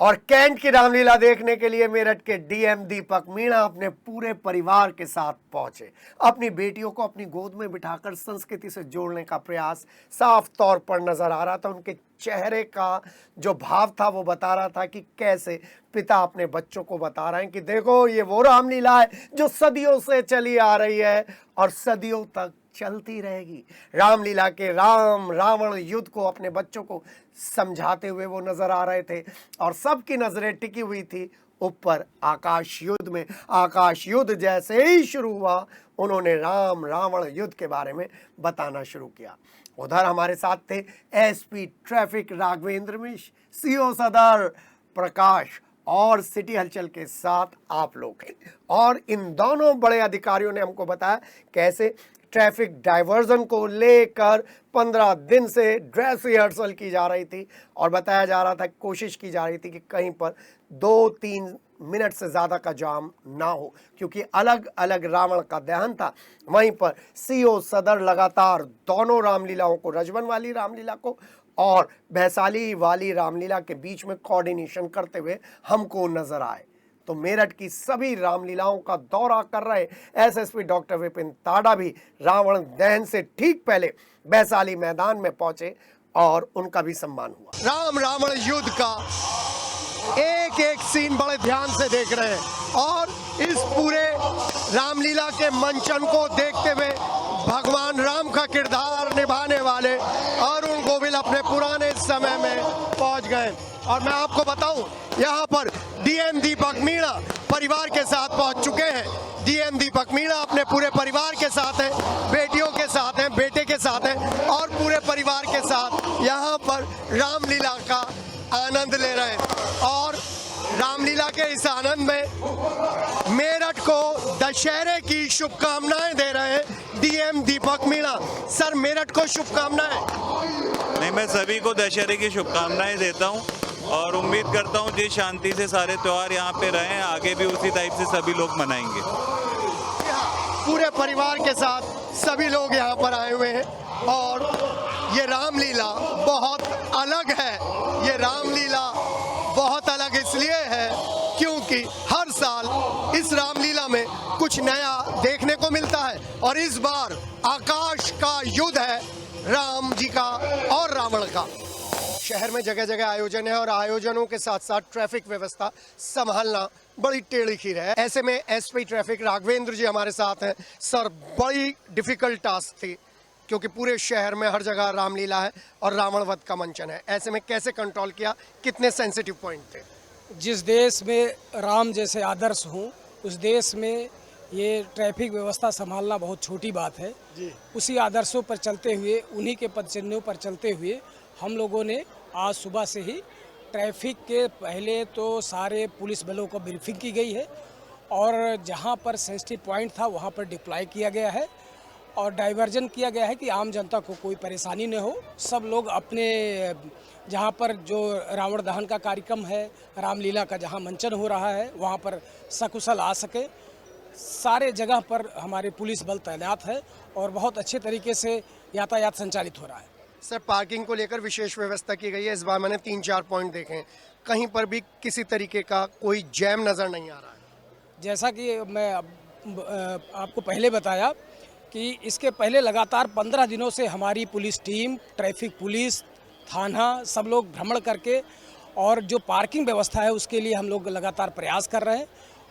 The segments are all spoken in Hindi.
और कैंट की रामलीला देखने के लिए मेरठ के डीएम दीपक मीणा अपने पूरे परिवार के साथ पहुंचे। अपनी बेटियों को अपनी गोद में बिठाकर संस्कृति से जोड़ने का प्रयास साफ तौर पर नजर आ रहा था। उनके चेहरे का जो भाव था वो बता रहा था कि कैसे पिता अपने बच्चों को बता रहे हैं कि देखो ये वो रामलीला है जो सदियों से चली आ रही है और सदियों तक चलती रहेगी। रामलीला के राम रावण युद्ध को अपने बच्चों को समझाते हुए वो नजर आ रहे थे और सबकी नजरें टिकी हुई थी ऊपर आकाश युद्ध में। आकाश युद्ध जैसे ही शुरू हुआ उन्होंने राम रावण युद्ध के बारे में बताना शुरू किया। उधर हमारे साथ थे एसपी ट्रैफिक राघवेंद्र मिश्र, सीओ सदर प्रकाश और सिटी हलचल के साथ आप लोग हैं। और इन दोनों बड़े अधिकारियों ने हमको बताया कैसे ट्रैफिक डाइवर्जन को लेकर 15 दिन से ड्रेस रिहर्सल की जा रही थी और बताया जा रहा था, कोशिश की जा रही थी कि कहीं पर 2-3 मिनट से ज़्यादा का जाम ना हो, क्योंकि अलग अलग रावण का दहन था। वहीं पर सीओ सदर लगातार दोनों रामलीलाओं को, रजवन वाली रामलीला को और वैशाली वाली रामलीला के बीच में कोऑर्डिनेशन करते हुए हमको नजर आए। तो मेरठ की सभी रामलीलाओं का दौरा कर रहे एसएसपी डॉक्टर विपिन ताड़ा भी रावण दहन से ठीक पहले वैशाली मैदान में पहुंचे और उनका भी सम्मान हुआ। राम रावण युद्ध का एक एक सीन बड़े ध्यान से देख रहे हैं और इस पूरे रामलीला के मंचन को देखते हुए भगवान राम का किरदार निभाने वाले अरुण गोविल अपने पुराने समय में पहुंच गए। और मैं आपको बताऊं, यहाँ पर डीएम दीपक मीणा परिवार के साथ पहुंच चुके हैं। डीएम दीपक मीणा अपने पूरे परिवार के साथ हैं, बेटियों के साथ हैं, बेटे के साथ हैं और पूरे परिवार के साथ यहाँ पर रामलीला का आनंद ले रहे हैं। और रामलीला के इस आनंद में मेरठ को दशहरे की शुभकामनाएं दे रहे हैं डीएम दीपक मीणा। सर, मेरठ को शुभकामनाएं। नहीं, मैं सभी को दशहरे की शुभकामनाएं देता हूं और उम्मीद करता हूं जिस शांति से सारे त्योहार यहाँ पे रहें, आगे भी उसी टाइप से सभी लोग मनाएंगे। पूरे परिवार के साथ सभी लोग यहाँ पर आए हुए हैं और ये रामलीला बहुत अलग है। ये रामलीला बहुत अलग इसलिए है क्योंकि हर साल इस रामलीला में कुछ नया देखने को मिलता है और इस बार आकाश का युद्ध है राम जी का और रावण का। शहर में जगह जगह आयोजन है और आयोजनों के साथ साथ ट्रैफिक व्यवस्था संभालना बड़ी टेढ़ी खीर है। ऐसे में एसपी ट्रैफिक राघवेंद्र जी हमारे साथ हैं। सर, बड़ी डिफिकल्ट टास्क थी क्योंकि पूरे शहर में हर जगह रामलीला है और रावण वध का मंचन है। ऐसे में कैसे कंट्रोल किया, कितने सेंसिटिव पॉइंट थे? जिस देश में राम जैसे आदर्श हों उस देश में ये ट्रैफिक व्यवस्था संभालना बहुत छोटी बात है जी। उसी आदर्शों पर चलते हुए, उन्हीं के पद चिन्हों पर चलते हुए हम लोगों ने आज सुबह से ही ट्रैफिक के पहले तो सारे पुलिस बलों को ब्रीफिंग की गई है और जहां पर सेंसिटिव पॉइंट था वहां पर डिप्लॉय किया गया है और डाइवर्जन किया गया है कि आम जनता को कोई परेशानी न हो। सब लोग अपने जहां पर जो रावण दहन का कार्यक्रम है, रामलीला का जहां मंचन हो रहा है, वहां पर सकुशल आ सके। सारे जगह पर हमारे पुलिस बल तैनात है और बहुत अच्छे तरीके से यातायात संचालित हो रहा है। सर, पार्किंग को लेकर विशेष व्यवस्था की गई है। इस बार मैंने 3-4 पॉइंट देखे हैं, कहीं पर भी किसी तरीके का कोई जैम नज़र नहीं आ रहा है। जैसा कि मैं आपको पहले बताया कि इसके पहले लगातार 15 दिनों से हमारी पुलिस टीम, ट्रैफिक पुलिस, थाना, सब लोग भ्रमण करके और जो पार्किंग व्यवस्था है उसके लिए हम लोग लगातार प्रयास कर रहे हैं।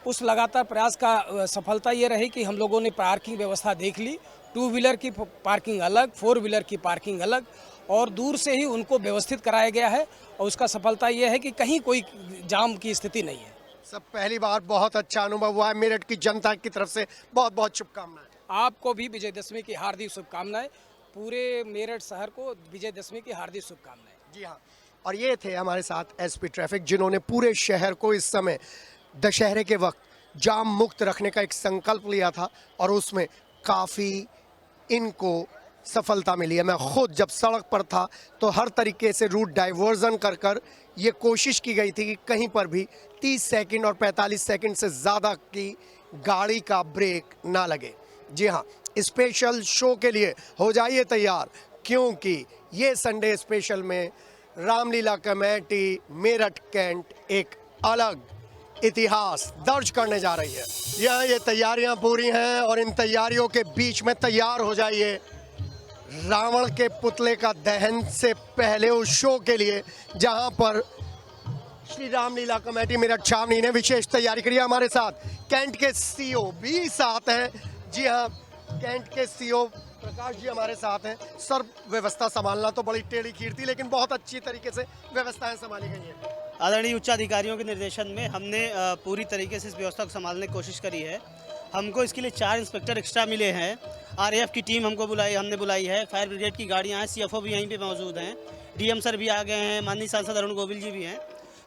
उस लगातार प्रयास का सफलता ये रही कि हम लोगों ने पार्किंग व्यवस्था देख ली। 2 व्हीलर की पार्किंग अलग, 4 व्हीलर की पार्किंग अलग और दूर से ही उनको व्यवस्थित कराया गया है और उसका सफलता ये है कि कहीं कोई जाम की स्थिति नहीं है। सब पहली बार बहुत अच्छा अनुभव हुआ है। मेरठ की जनता की तरफ से बहुत बहुत शुभकामनाएं। आपको भी विजयदशमी की हार्दिक शुभकामनाएं। पूरे मेरठ शहर को विजयदशमी की हार्दिक शुभकामनाएं। जी हाँ, और ये थे हमारे साथ एसपी ट्रैफिक जिन्होंने पूरे शहर को इस समय दशहरे के वक्त जाम मुक्त रखने का एक संकल्प लिया था और उसमें काफ़ी इनको सफलता मिली है। मैं खुद जब सड़क पर था तो हर तरीके से रूट डाइवर्जन कर ये कोशिश की गई थी कि कहीं पर भी 30 सेकंड और 45 सेकंड से ज़्यादा की गाड़ी का ब्रेक ना लगे। जी हाँ, स्पेशल शो के लिए हो जाइए तैयार क्योंकि ये संडे स्पेशल में रामलीला कमेटी मेरठ कैंट एक अलग इतिहास दर्ज करने जा रही है। यहाँ ये तैयारियां पूरी हैं और इन तैयारियों के बीच में तैयार हो जाइए रावण के पुतले का दहन से पहले उस शो के लिए, जहां पर श्री रामलीला कमेटी मेरठ छावनी ने विशेष तैयारी करी है। हमारे साथ कैंट के सीओ भी साथ हैं। जी हाँ, कैंट के सीओ प्रकाश जी हमारे साथ हैं। सर, व्यवस्था संभालना तो बड़ी टेढ़ी खीर थी, लेकिन बहुत अच्छी तरीके से व्यवस्थाएं संभाली गई हैं। आदरणीय उच्चाधिकारियों के निर्देशन में हमने पूरी तरीके से इस व्यवस्था को संभालने की कोशिश करी है। हमको इसके लिए 4 इंस्पेक्टर एक्स्ट्रा मिले हैं। आरएएफ की टीम हमने बुलाई है। फायर ब्रिगेड की गाड़ियां हैं। सीएफओ भी यहीं पे मौजूद हैं। डीएम सर भी आ गए हैं। माननीय सांसद अरुण गोविल जी भी हैं।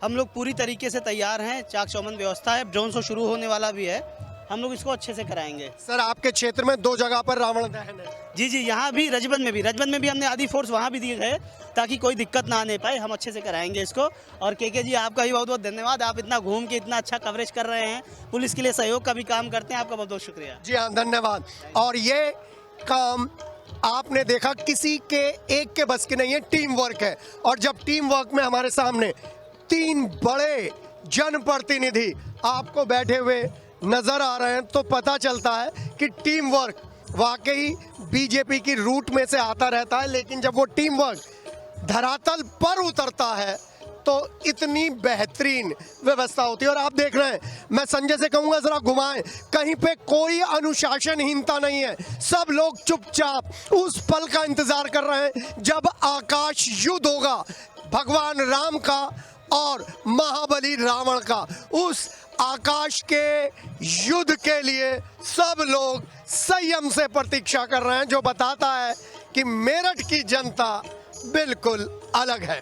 हम लोग पूरी तरीके से तैयार हैं। चाक चौबंद व्यवस्था है। ड्रोन शो शुरू होने वाला भी है। हम लोग इसको अच्छे से कराएंगे। सर, आपके क्षेत्र में 2 जगह पर रावण दहन है। जी, यहाँ भी रजबन में भी हमने आधी फोर्स वहाँ भी दी है ताकि कोई दिक्कत ना आने पाए। हम अच्छे से कराएंगे इसको। और के जी, आपका भी बहुत बहुत धन्यवाद। आप इतना घूम के इतना अच्छा कवरेज कर रहे हैं, पुलिस के लिए सहयोग का भी काम करते हैं। आपका बहुत बहुत शुक्रिया। जी हाँ, धन्यवाद। और ये काम आपने देखा किसी के एक के बस की नहीं है, टीम वर्क है। और जब टीम वर्क में हमारे सामने 3 बड़े जनप्रतिनिधि आपको बैठे हुए नजर आ रहे हैं, तो पता चलता है कि टीम वर्क वाकई बीजेपी की रूट में से आता रहता है। लेकिन जब वो टीम वर्क धरातल पर उतरता है तो इतनी बेहतरीन व्यवस्था होती है। और आप देख रहे हैं, मैं संजय से कहूंगा जरा घुमाएं, कहीं पे कोई अनुशासनहीनता नहीं है। सब लोग चुपचाप उस पल का इंतजार कर रहे हैं जब आकाश युद्ध होगा भगवान राम का और महाबली रावण का। उस आकाश के युद्ध के लिए सब लोग संयम से प्रतीक्षा कर रहे हैं, जो बताता है कि मेरठ की जनता बिल्कुल अलग है।